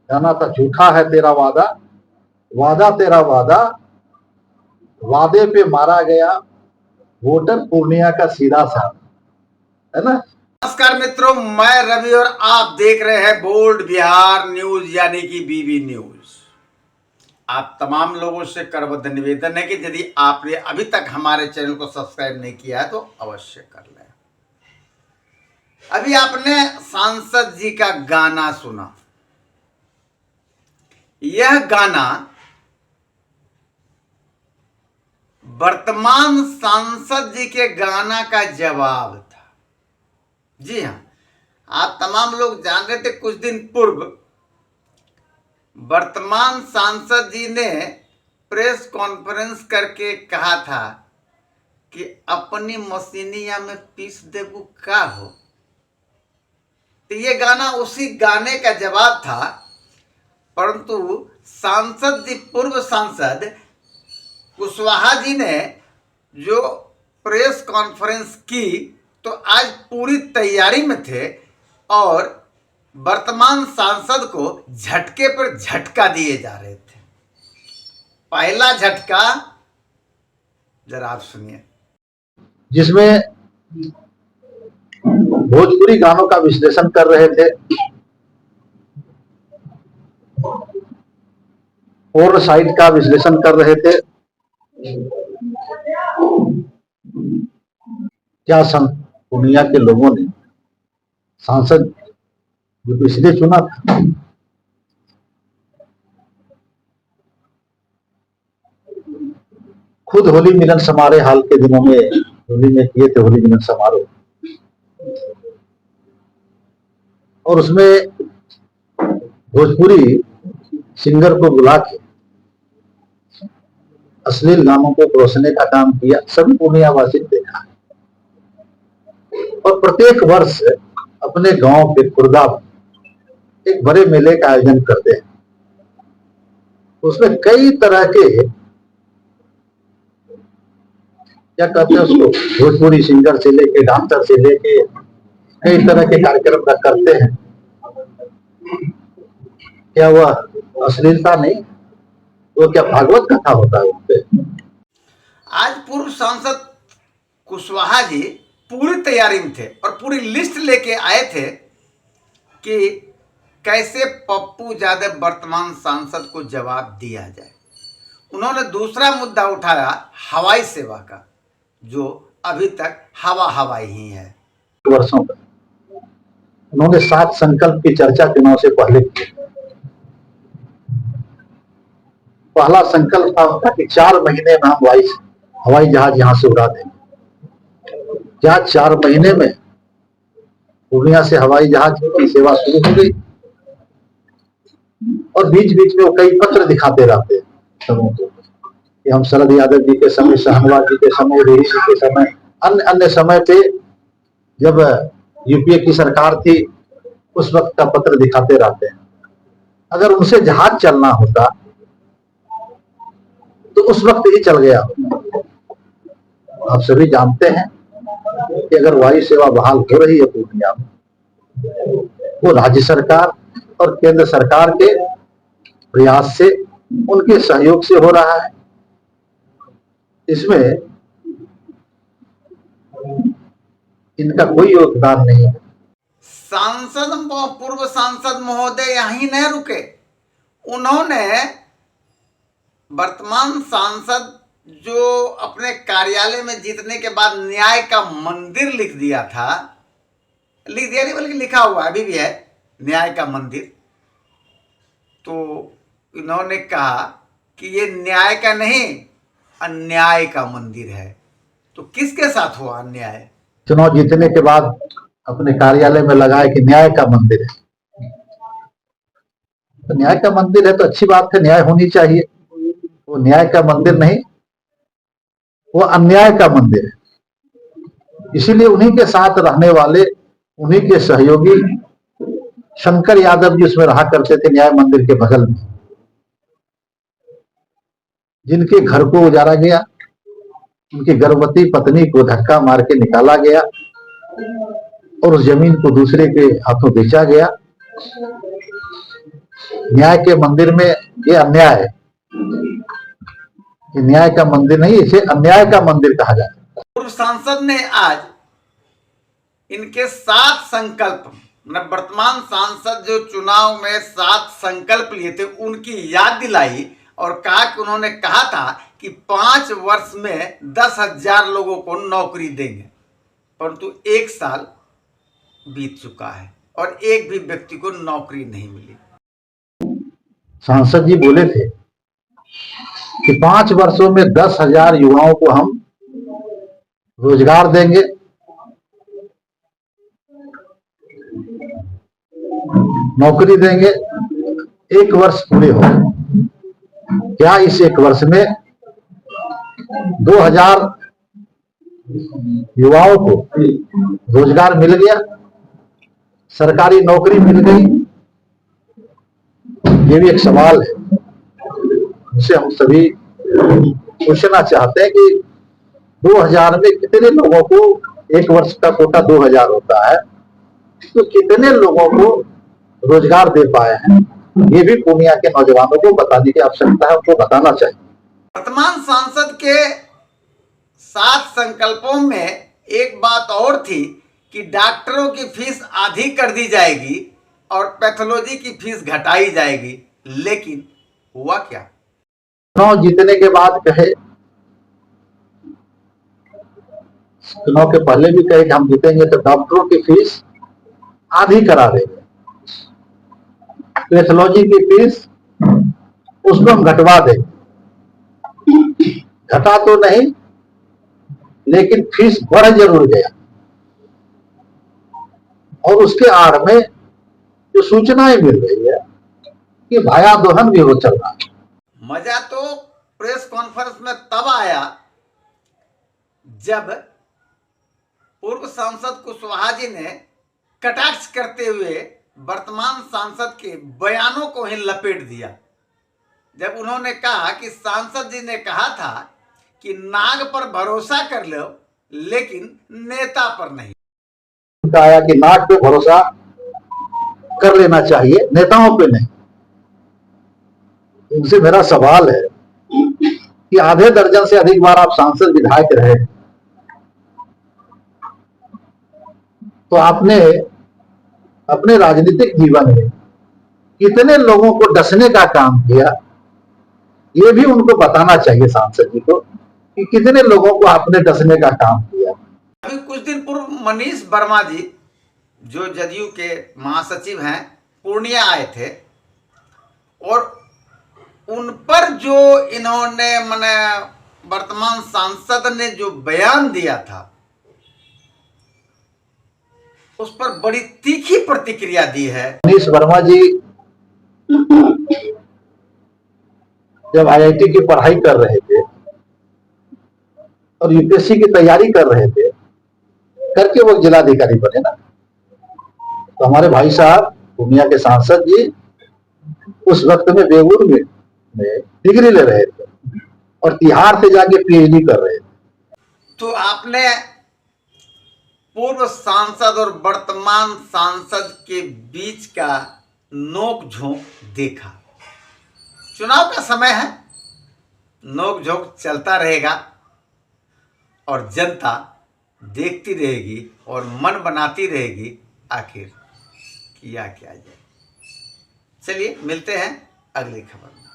गाना था झूठा है तेरा वादा, वादा तेरा वादा, वादे पे मारा गया वोटर पूर्णिया का सीधा साथ, है ना। नमस्कार मित्रों, मैं रवि और आप देख रहे हैं बोल्ड बिहार न्यूज यानी कि बीबी न्यूज। आप तमाम लोगों से करबद्ध निवेदन है कि यदि आपने अभी तक हमारे चैनल को सब्सक्राइब नहीं किया है तो अवश्य कर लें। अभी आपने सांसद जी का गाना सुना। यह गाना वर्तमान सांसद जी के गाना का जवाब था। जी हां, आप तमाम लोग जान रहे थे कुछ दिन पूर्व वर्तमान सांसद जी ने प्रेस कॉन्फ्रेंस करके कहा था कि अपनी मशीनिया में पीस देबू का हो। तो ये गाना उसी गाने का जवाब था, परंतु सांसद जी, पूर्व सांसद कुशवाहा जी ने जो प्रेस कॉन्फ्रेंस की तो आज पूरी तैयारी में थे और वर्तमान सांसद को झटके पर झटका दिए जा रहे थे। पहला झटका जरा आप सुनिए, जिसमें भोजपुरी गानों का विश्लेषण कर रहे थे, और साइड का विश्लेषण कर रहे थे। क्या पूर्णिया के लोगों ने सांसद जो इसलिए चुना था, खुद होली मिलन समारोह हाल के दिनों में होली में किए थे, होली मिलन समारोह, और उसमें भोजपुरी सिंगर को बुला के अश्लील गानों को परोसने का काम किया। सभी पूर्णियावासी ने देखा और प्रत्येक वर्ष अपने गांव के खुर्दा एक बड़े मेले का आयोजन करते हैं। उसमें कई तरह के, क्या कहते हैं उसको, भोजपुरी सिंगर से लेके डांसर से लेके कई तरह के कार्यक्रम का करते हैं। क्या वह अश्लीलता नहीं, वो क्या भागवत कथा होता है उनपे। आज पूर्व सांसद कुशवाहा जी पूरी तैयारी में थे और पूरी लिस्ट लेके आए थे कि कैसे पप्पू यादव वर्तमान सांसद को जवाब दिया जाए। उन्होंने दूसरा मुद्दा उठाया हवाई सेवा का, जो अभी तक हवाई ही है। वर्षों का उन्होंने 7 संकल्प की चर्चा चुनाव से पहले की। पहला संकल्प था कि 4 महीने में हम हवाई जहाज यहां से उड़ा देंगे। क्या 4 महीने में पूर्णिया से हवाई जहाज की सेवा शुरू हो गई? और बीच बीच में वो कई पत्र दिखाते रहते हैं कि हम शरद यादव जी के समय, शाहनवाज जी के समय, रेही जी के समय, अन्य अन्य समय पे जब यूपीए की सरकार थी उस वक्त का पत्र दिखाते रहते हैं। अगर उनसे जहाज चलना होता तो उस वक्त ही चल गया होता। आप सभी जानते हैं कि अगर वायु सेवा बहाल हो रही है पूर्णिया में, वो राज्य सरकार और केंद्र सरकार के प्रयास से, उनके सहयोग से हो रहा है। इसमें इनका कोई योगदान नहीं है। सांसद, पूर्व सांसद महोदय यहीं नहीं रुके, उन्होंने वर्तमान सांसद जो अपने कार्यालय में जीतने के बाद न्याय का मंदिर लिख दिया था, लिख दिया नहीं बल्कि लिखा हुआ अभी भी है, न्याय का मंदिर। तो इन्होंने कहा कि ये न्याय का नहीं अन्याय का मंदिर है। तो किसके साथ हुआ अन्याय? चुनाव जीतने के बाद अपने कार्यालय में लगाए कि न्याय का मंदिर है। तो न्याय का मंदिर है तो अच्छी बात है, न्याय होनी चाहिए। वो न्याय का मंदिर नहीं, वो अन्याय का मंदिर है। इसीलिए उन्हीं के साथ रहने वाले, उन्हीं के सहयोगी शंकर यादव जी उसमें रहा करते थे, न्याय मंदिर के बगल में, जिनके घर को उजाड़ा गया, उनकी गर्भवती पत्नी को धक्का मार के निकाला गया और उस जमीन को दूसरे के हाथों बेचा गया। न्याय के मंदिर में ये अन्याय है। ये न्याय का मंदिर नहीं, इसे अन्याय का मंदिर कहा जाता है। पूर्व सांसद ने आज इनके 7 संकल्प, मतलब वर्तमान सांसद जो चुनाव में 7 संकल्प लिए थे उनकी याद दिलाई और कहा कि उन्होंने कहा था कि 5 वर्ष में 10,000 लोगों को नौकरी देंगे, परंतु 1 साल बीत चुका है और एक भी व्यक्ति को नौकरी नहीं मिली। सांसद जी बोले थे कि 5 वर्षों में 10,000 युवाओं को हम रोजगार देंगे, नौकरी देंगे। 1 वर्ष पूरे हो गए। क्या इस 1 वर्ष में 2,000 युवाओं को रोजगार मिल गया, सरकारी नौकरी मिल गई? ये भी एक सवाल है जिसे हम सभी पूछना चाहते हैं कि 2000 में कितने लोगों को, 1 वर्ष का कोटा 2000 होता है, तो कितने लोगों को रोजगार दे पाए हैं? ये भी पूर्णिया के नौजवानों को बताने की आवश्यकता है, उनको बताना चाहिए। वर्तमान सांसद के 7 संकल्पों में एक बात और थी कि डॉक्टरों की फीस आधी कर दी जाएगी और पैथोलॉजी की फीस घटाई जाएगी, लेकिन हुआ क्या? चुनाव जीतने के बाद कहे, चुनाव के पहले भी कहे कि हम जीतेंगे तो डॉक्टरों की फीस आधी करा देंगे, पैथोलॉजी की फीस उसको हम घटवा देंगे। घटा तो नहीं, लेकिन फीस बढ़ जरूर गया और उसके आड़ में जो सूचनाएं मिल रही है कि भाया दोहन भी हो चल रहा है। मजा तो प्रेस कॉन्फ्रेंस में तब आया जब पूर्व सांसद कुशवाहा जी ने कटाक्ष करते हुए वर्तमान सांसद के बयानों को ही लपेट दिया। जब उन्होंने कहा कि सांसद जी ने कहा था कि नाग पर भरोसा कर लो लेकिन नेता पर नहीं। आया कि नाग पे भरोसा कर लेना चाहिए, नेताओं पे नहीं। उनसे मेरा सवाल है कि आधे दर्जन से अधिक बार आप सांसद विधायक रहे, तो आपने अपने राजनीतिक जीवन में कितने लोगों को डसने का काम किया? ये भी उनको बताना चाहिए सांसद जी को कि कितने लोगों को आपने डसने का काम किया। अभी कुछ दिन पूर्व मनीष वर्मा जी जो जदयू के महासचिव हैं पूर्णिया आए थे और उन पर जो इन्होंने माने वर्तमान सांसद ने जो बयान दिया था उस पर बड़ी तीखी प्रतिक्रिया दी है। मनीष वर्मा जी जब आईआईटी की पढ़ाई कर रहे थे और यूपीएससी की तैयारी कर रहे थे, करके वो जिलाधिकारी बने ना, तो हमारे भाई साहब पूर्णिया के सांसद जी उस वक्त में बेगूर में डिग्री ले रहे थे और तिहाड़ से जाके पीएचडी कर रहे थे। तो आपने पूर्व सांसद और वर्तमान सांसद के बीच का नोक झोंक देखा। चुनाव का समय है, नोक झोंक चलता रहेगा और जनता देखती रहेगी और मन बनाती रहेगी आखिर किया क्या जाए। चलिए मिलते हैं अगली खबर में।